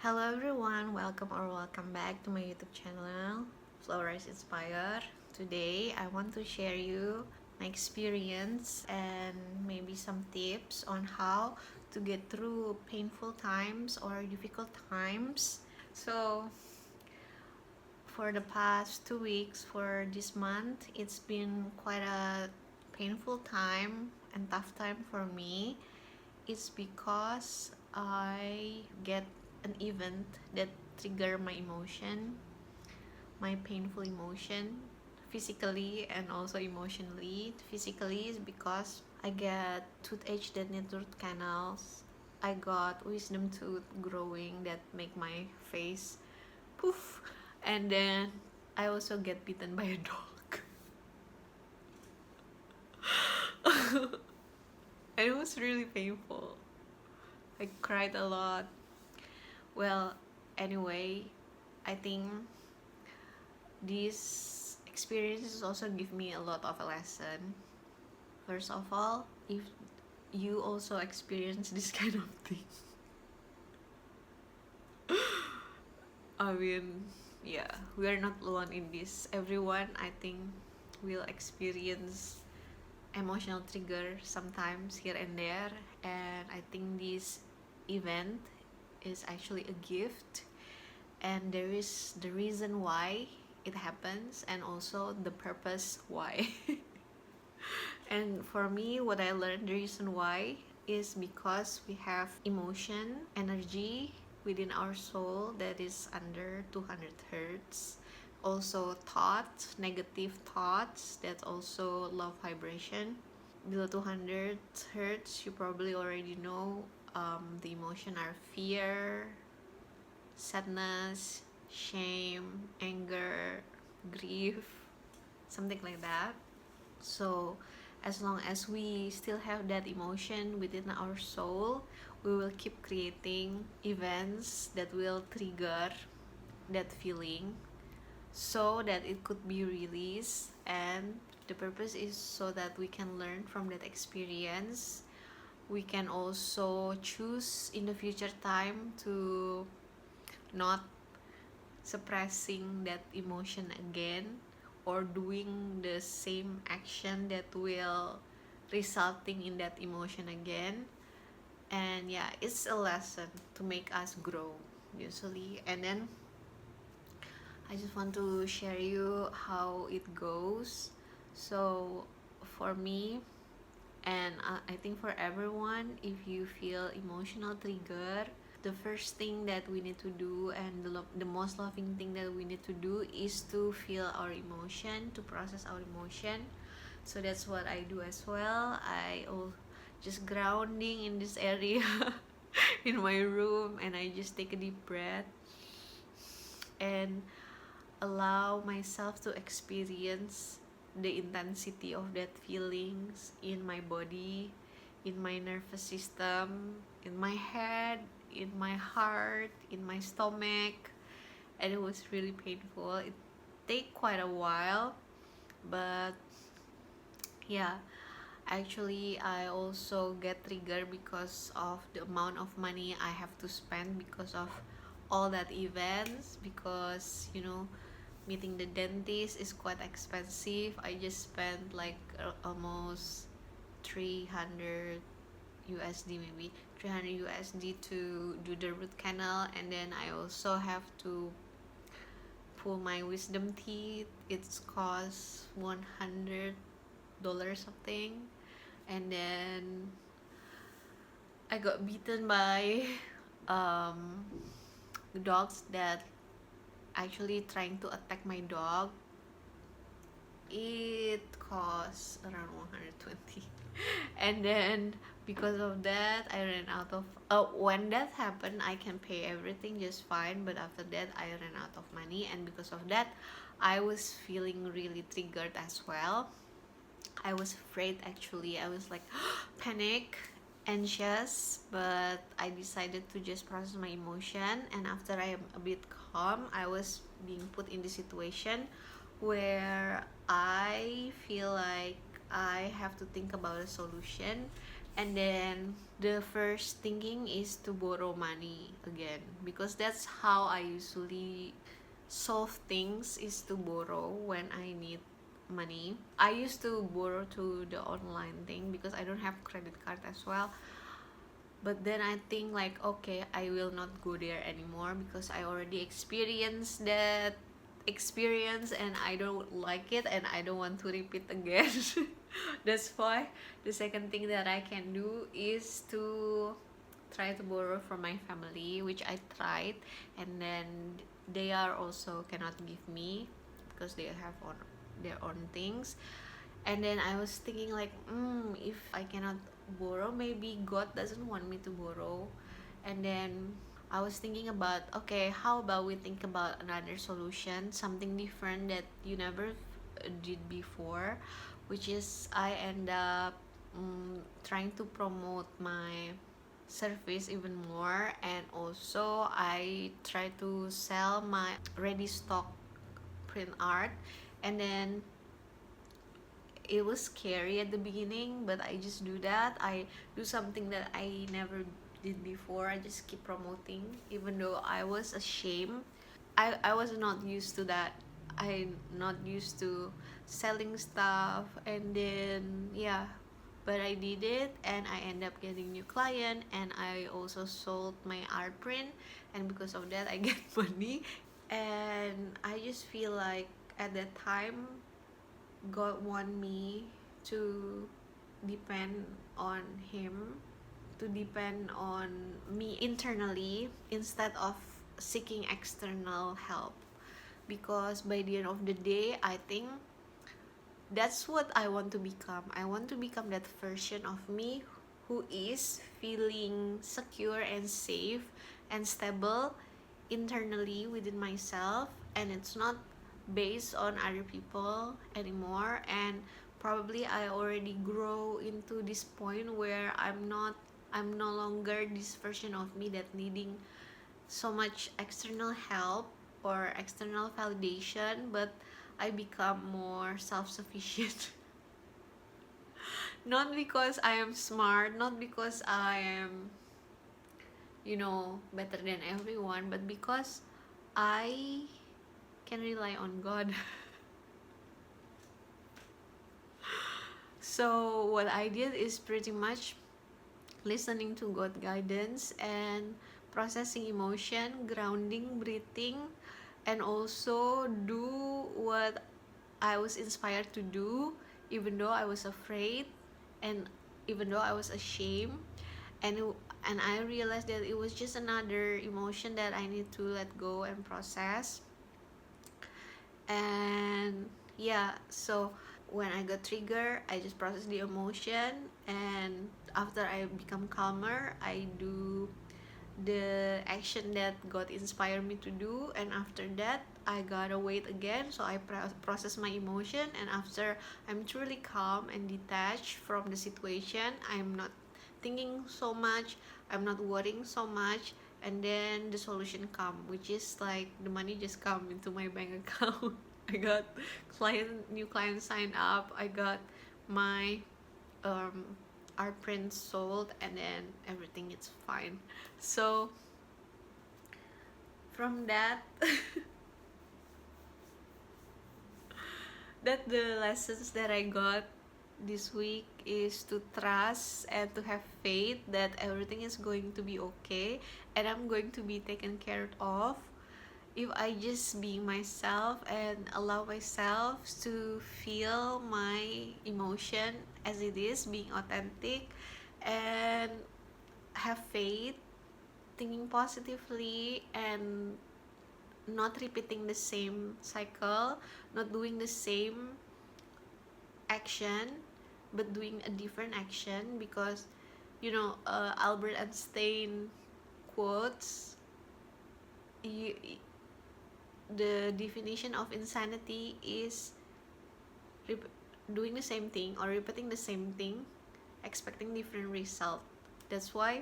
Hello everyone, welcome back to my YouTube channel, Flora is Inspire. Today I want to share you my experience and maybe some tips on how to get through painful times or difficult times. So for the past 2 weeks for this month, it's been quite a painful time and tough time for me. It's because I get an event that trigger my emotion, my painful emotion, physically and also emotionally. Physically is because I get toothache that need root canals. I got wisdom tooth growing that make my face poof, and then I also get bitten by a dog. And it was really painful. I cried a lot. Well, anyway, I think these experiences also give me a lot of a lesson. First of all, if you also experience this kind of thing, I mean, yeah, we are not alone in this. Everyone, I think, will experience emotional trigger sometimes here and there, and I think this event is actually a gift, and there is the reason why it happens and also the purpose why. And for me, what I learned, the reason why is because we have emotion, energy within our soul that is under 200 hertz. Also thoughts, negative thoughts, that's also low vibration. Below 200 hertz, you probably already know, the emotion are fear, sadness, shame, anger, grief, something like that. So as long as we still have that emotion within our soul, we will keep creating events that will trigger that feeling so that it could be released, and the purpose is so that we can learn from that experience. We can also choose in the future time to not suppressing that emotion again or doing the same action that will resulting in that emotion again. And yeah, it's a lesson to make us grow usually. And then I just want to share you how it goes. So for me, and I think for everyone, if you feel emotional trigger, the first thing that we need to do, and the most loving thing that we need to do, is to feel our emotion, to process our emotion. So that's what I do as well. Just grounding in this area in my room, and I just take a deep breath and allow myself to experience the intensity of that feelings in my body, in my nervous system, in my head, in my heart, in my stomach. And it was really painful. It take quite a while, but yeah, actually I also get triggered because of the amount of money I have to spend because of all that events, because meeting the dentist is quite expensive. I just spent like almost 300 USD, maybe 300 USD to do the root canal, and then I also have to pull my wisdom teeth. It's cost $100 something. And then I got beaten by dogs that actually trying to attack my dog. It costs around 120. And then because of that, I ran out of when that happened, I can pay everything just fine, but after that I ran out of money, and because of that I was feeling really triggered as well. I was afraid, actually. I was like panic, anxious, but I decided to just process my emotion. And after I am a bit calm, I was being put in the situation where I feel like I have to think about a solution, And then the first thinking is to borrow money again, because that's how I usually solve things, is to borrow when I need money. I used to borrow to the online thing because I don't have credit card as well. But then I think like, okay, I will not go there anymore because I already experienced that experience and I don't like it and I don't want to repeat again. That's why the second thing that I can do is to try to borrow from my family, which I tried, and then they are also cannot give me because they have their own things. And then I was thinking like, if I cannot borrow, maybe God doesn't want me to borrow. And then I was thinking about, okay, how about we think about another solution, something different that you never did before, which is I end up trying to promote my service even more, and also I try to sell my ready stock print art. And then it was scary at the beginning, but I just do that. I do something that I never did before. I just keep promoting even though I was ashamed. I was not used to that. I'm not used to selling stuff, and then yeah, but I did it and I end up getting new client, and I also sold my art print, and because of that I get money. And I just feel like at that time God want me to depend on Him, to depend on me internally instead of seeking external help. Because by the end of the day, I think that's what I want to become. I want to become that version of me who is feeling secure and safe and stable internally within myself, and it's not based on other people anymore. And probably I already grow into this point where I'm no longer this version of me that needing so much external help or external validation, but I become more self-sufficient. Not because I am smart, not because I am, better than everyone, but because I can rely on God. So what I did is pretty much listening to God guidance and processing emotion, grounding, breathing, and also do what I was inspired to do, even though I was afraid, and even though I was ashamed. And I realized that it was just another emotion that I need to let go and process. And yeah, so when I got triggered, I just process the emotion, and after I become calmer, I do the action that God inspired me to do. And after that I gotta wait again, so I process my emotion, and after I'm truly calm and detached from the situation, I'm not thinking so much, I'm not worrying so much, and then the solution come, which is like the money just come into my bank account. I got new clients signed up, I got my um, art prints sold, and then everything is fine. So from that, that the lessons that I got this week is to trust and to have faith that everything is going to be okay and I'm going to be taken care of if I just be myself and allow myself to feel my emotion as it is, being authentic, and have faith, thinking positively, and not repeating the same cycle, not doing the same action, but doing a different action. Because Albert Einstein quotes, you, the definition of insanity is doing the same thing or repeating the same thing expecting different result. That's why,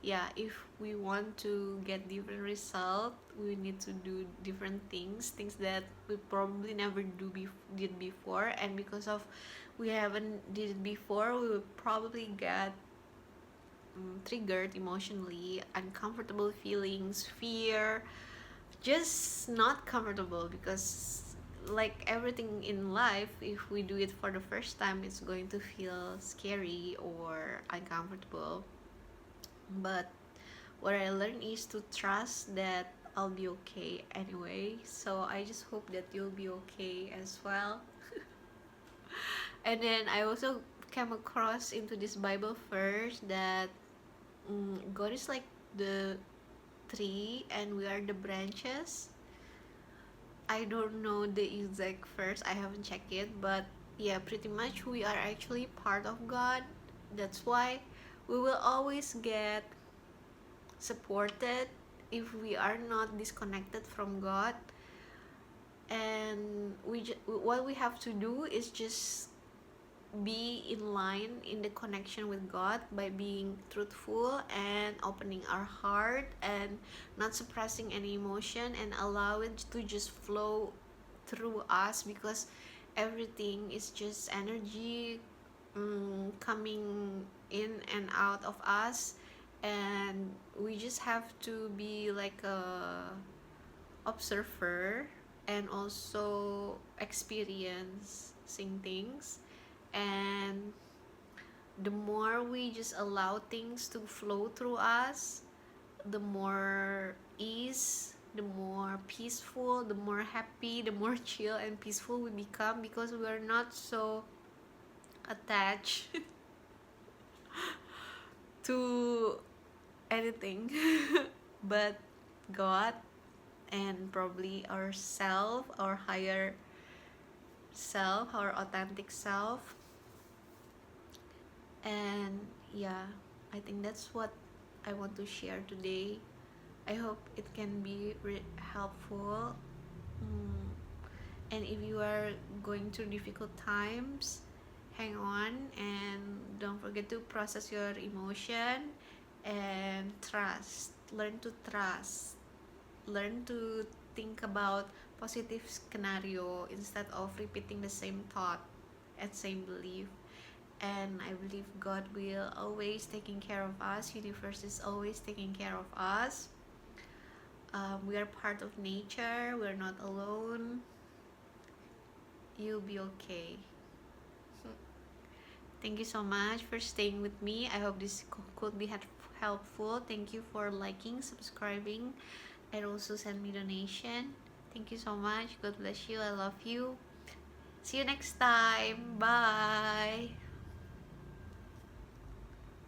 yeah, if we want to get different result, we need to do different things that we probably never did before. And because of we haven't did it before, we will probably get triggered emotionally, uncomfortable feelings, fear, just not comfortable, because like everything in life, if we do it for the first time, it's going to feel scary or uncomfortable. But what I learned is to trust that I'll be okay anyway. So I just hope that you'll be okay as well. And then I also came across into this Bible verse that God is like the tree and we are the branches. I don't know the exact verse, I haven't checked it, but yeah, pretty much we are actually part of God. That's why we will always get supported if we are not disconnected from God. And what we have to do is just be in line in the connection with God by being truthful and opening our heart and not suppressing any emotion and allow it to just flow through us, because everything is just energy coming in and out of us, and we just have to be like a observer and also experiencing things. And the more we just allow things to flow through us, the more ease, the more peaceful, the more happy, the more chill and peaceful we become, because we are not so attached to anything but God and probably ourself, our higher self, our authentic self. And yeah, I think that's what I want to share today. I hope it can be helpful. And if you are going through difficult times, hang on and don't forget to process your emotion and trust. Learn to trust. Learn to think about positive scenario instead of repeating the same thought and same belief. And I believe God will always taking care of us. Universe is always taking care of us. We are part of nature. We're not alone. You'll be okay. Thank you so much for staying with me. I hope this could be helpful. Thank you for liking, subscribing, and also send me donation. Thank you so much. God bless you. I love you. See you next time. Bye.